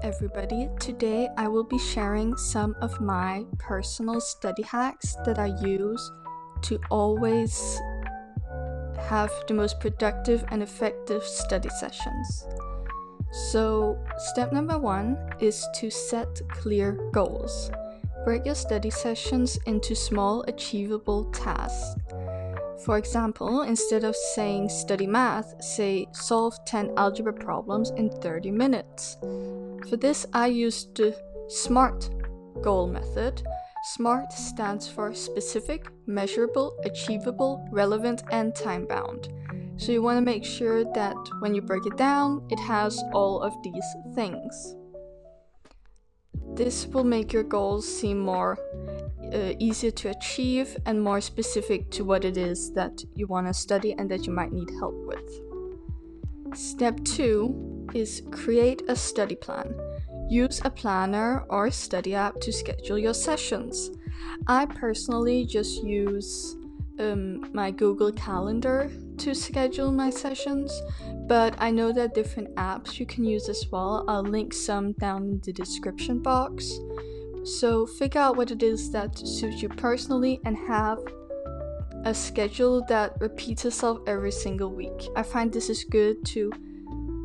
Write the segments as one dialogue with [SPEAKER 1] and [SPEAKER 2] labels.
[SPEAKER 1] everybody. Today I will be sharing some of my personal study hacks that I use to always have the most productive and effective study sessions. So, step number 1 is to set clear goals. Break your study sessions into small, achievable tasks. For example, instead of saying study math, say solve 10 algebra problems in 30 minutes. For this, I used the SMART goal method. SMART stands for specific, measurable, achievable, relevant, and time-bound. So you want to make sure that when you break it down, it has all of these things. This will make your goals seem more easier to achieve and more specific to what it is that you want to study and that you might need help with. Step 2 is create a study plan. Use a planner or study app to schedule your sessions. I personally just use my Google Calendar to schedule my sessions, but I know that different apps you can use as well. I'll link some down in the description box. So figure out what it is that suits you personally and have a schedule that repeats itself every single week. I find this is good to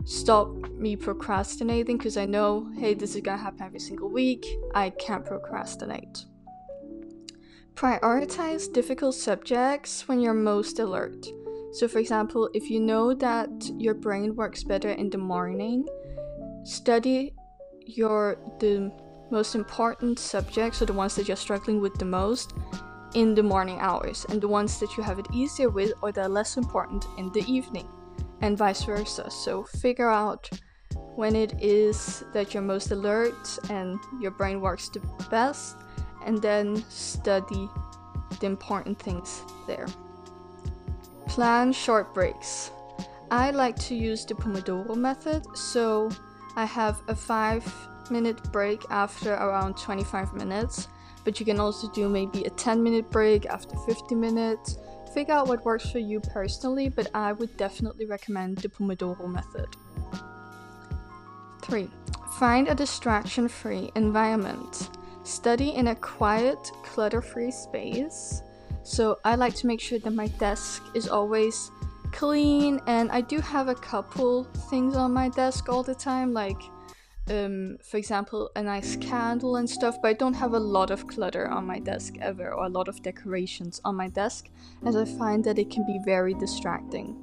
[SPEAKER 1] stop me procrastinating because I know, hey, this is gonna happen every single week. I can't procrastinate. Prioritize difficult subjects when you're most alert. So for example, if you know that your brain works better in the morning, study the most important subjects, or the ones that you're struggling with the most, in the morning hours, and the ones that you have it easier with or that are less important in the evening, and vice versa. So figure out when it is that you're most alert and your brain works the best, and then study the important things there. Plan short breaks. I like to use the Pomodoro method, so I have a 5-minute break after around 25 minutes, but you can also do maybe a 10-minute break after 50 minutes. Figure out what works for you personally, but I would definitely recommend the Pomodoro method. 3. Find a distraction-free environment. Study in a quiet, clutter-free space. So I like to make sure that my desk is always clean, and I do have a couple things on my desk all the time, like for example, a nice candle and stuff, but I don't have a lot of clutter on my desk ever, or a lot of decorations on my desk, as I find that it can be very distracting.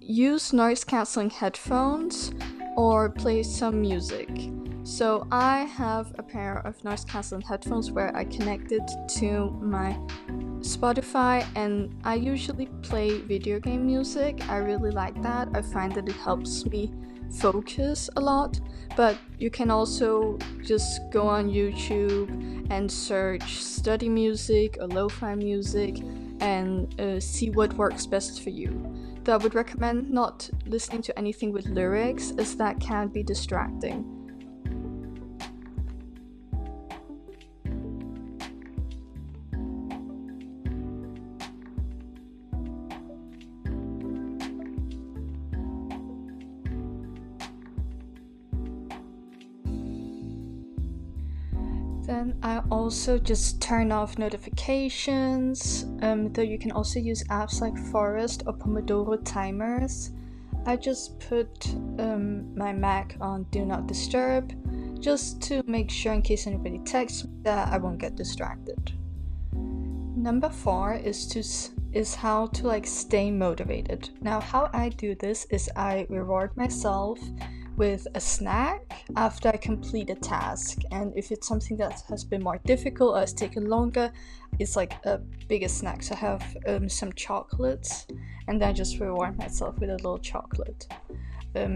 [SPEAKER 1] Use noise-canceling headphones or play some music. So I have a pair of noise-canceling headphones where I connect it to my Spotify, and I usually play video game music. I really like that. I find that it helps me focus a lot, but you can also just go on YouTube and search study music or lo-fi music and see what works best for you. Though I would recommend not listening to anything with lyrics, as that can be distracting. Then I also just turn off notifications, though you can also use apps like Forest or Pomodoro timers. I just put my Mac on Do Not Disturb, just to make sure in case anybody texts me that I won't get distracted. Number 4 is how to stay motivated. Now how I do this is I reward myself with a snack after I complete a task, and if it's something that has been more difficult or has taken longer, it's like a bigger snack. So I have some chocolates, and then I just reward myself with a little chocolate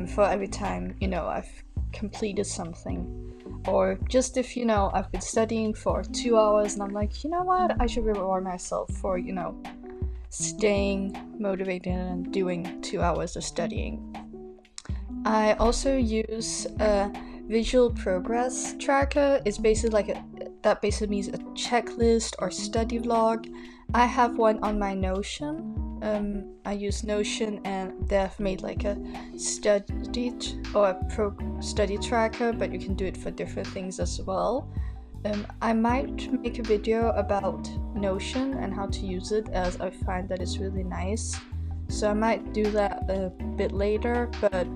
[SPEAKER 1] for every time I've completed something. Or just if I've been studying for 2 hours and I'm like, you know what, I should reward myself for staying motivated and doing 2 hours of studying. I also use a visual progress tracker. It's basically that basically means a checklist or study vlog. I have one on my Notion, I use Notion, and they've made like a study or a study tracker, but you can do it for different things as well. I might make a video about Notion and how to use it, as I find that it's really nice. So I might do that a bit later, but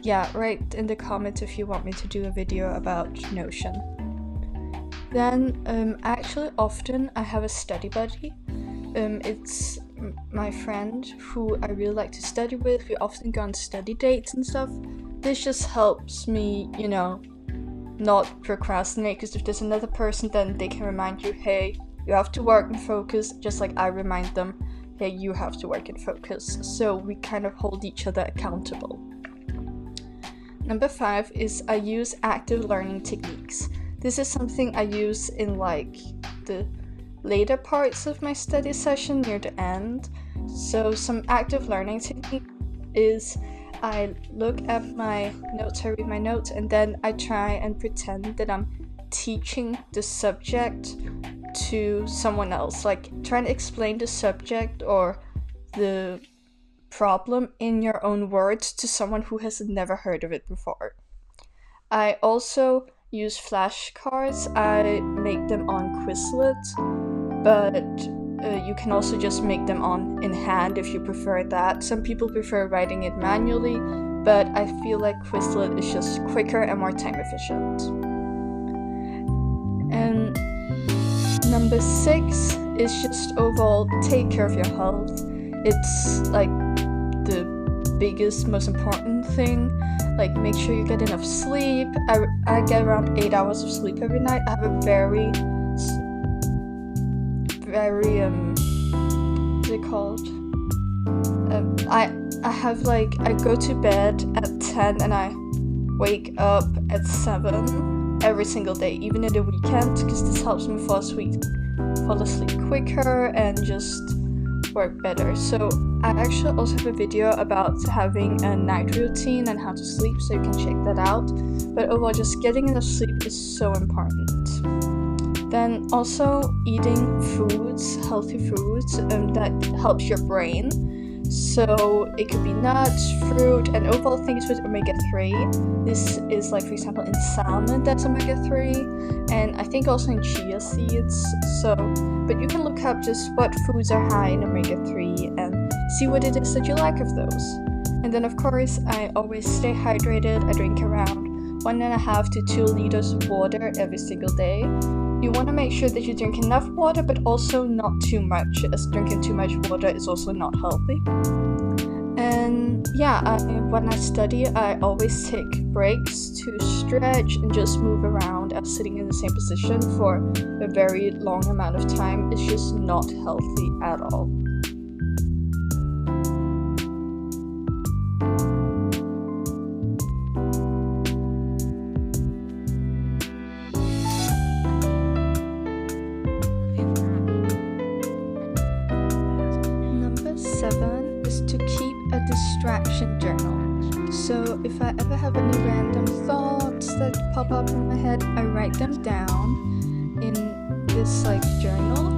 [SPEAKER 1] yeah, write in the comments if you want me to do a video about Notion. Then actually often I have a study buddy. It's my friend who I really like to study with. We often go on study dates and stuff. This just helps me, not procrastinate, because if there's another person, then they can remind you, hey, you have to work and focus, just like I remind them, hey, you have to work and focus. So we kind of hold each other accountable. Number 5 is I use active learning techniques. This is something I use in like the later parts of my study session near the end. So some active learning technique is I look at my notes, I read my notes, and then I try and pretend that I'm teaching the subject to someone else, like trying to explain the subject or the problem in your own words to someone who has never heard of it before. I also use flashcards. I make them on Quizlet, but you can also just make them in hand if you prefer that. Some people prefer writing it manually, but I feel like Quizlet is just quicker and more time efficient. And number 6 is just overall take care of your health. It's like the biggest, most important thing. Like, make sure you get enough sleep. I get around 8 hours of sleep every night. I have a very what's it called? I go to bed at 10 and I wake up at 7 every single day, even in the weekend, because this helps me fall asleep quicker and just work better. So I actually also have a video about having a night routine and how to sleep, so you can check that out. But overall, just getting enough sleep is so important. Then also eating foods, healthy foods, that helps your brain. So it could be nuts, fruit, and overall things with omega-3. This is like, for example, in salmon that's omega-3, and I think also in chia seeds. But you can look up just what foods are high in omega-3 and see what it is that you like of those. And then of course, I always stay hydrated. I drink around 1.5 to 2 liters of water every single day. You want to make sure that you drink enough water, but also not too much, as drinking too much water is also not healthy. And yeah, when I study, I always take breaks to stretch and just move around. I'm sitting in the same position for a very long amount of time. It's just not healthy at all. Number 7 is to keep a distraction journal. So if I ever have any random thoughts that pop up in my head, I write them down in this journal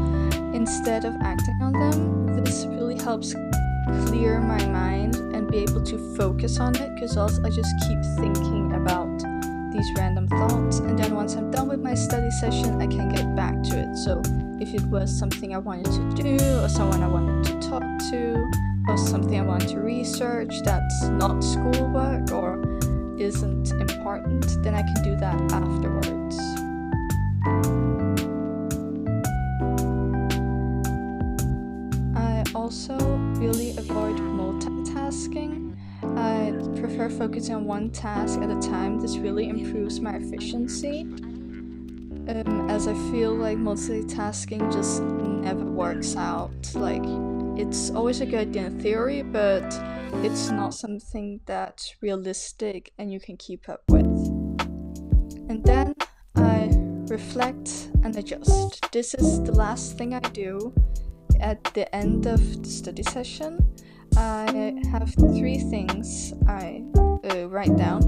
[SPEAKER 1] instead of acting on them. This really helps clear my mind and be able to focus on it, because else I just keep thinking about these random thoughts, and then once I'm done with my study session, I can get back to it. So if it was something I wanted to do, or someone I wanted to talk to, or something I want to research that's not schoolwork or isn't important, then I can do that afterwards. I also really avoid multitasking. I prefer focusing on one task at a time. This really improves my efficiency, as I feel like multitasking just never works out. It's always a good idea in theory, but it's not something that's realistic and you can keep up with. And then I reflect and adjust. This is the last thing I do at the end of the study session. I have 3 things I write down: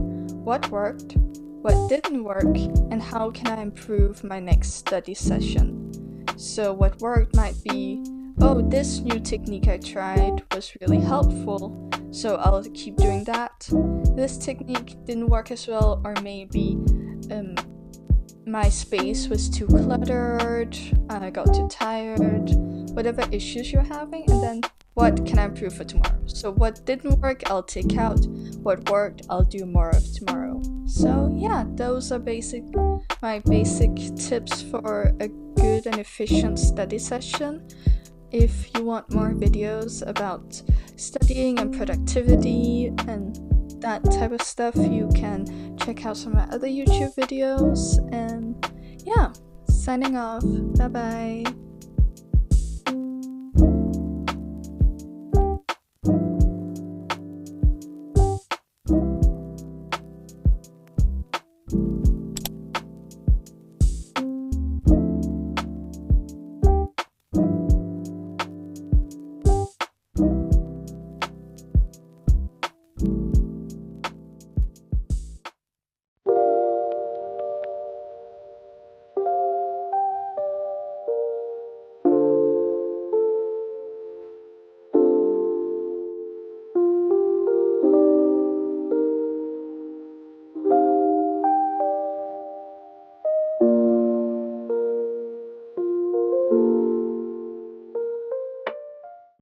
[SPEAKER 1] what worked, what didn't work, and how can I improve my next study session. So what worked might be oh, this new technique I tried was really helpful, so I'll keep doing that. This technique didn't work as well, or maybe my space was too cluttered, I got too tired, whatever issues you're having, and then what can I improve for tomorrow? So what didn't work, I'll take out. What worked, I'll do more of tomorrow. So yeah, those are my basic tips for a good and efficient study session. If you want more videos about studying and productivity and that type of stuff, you can check out some of my other YouTube videos. And yeah, signing off. Bye bye.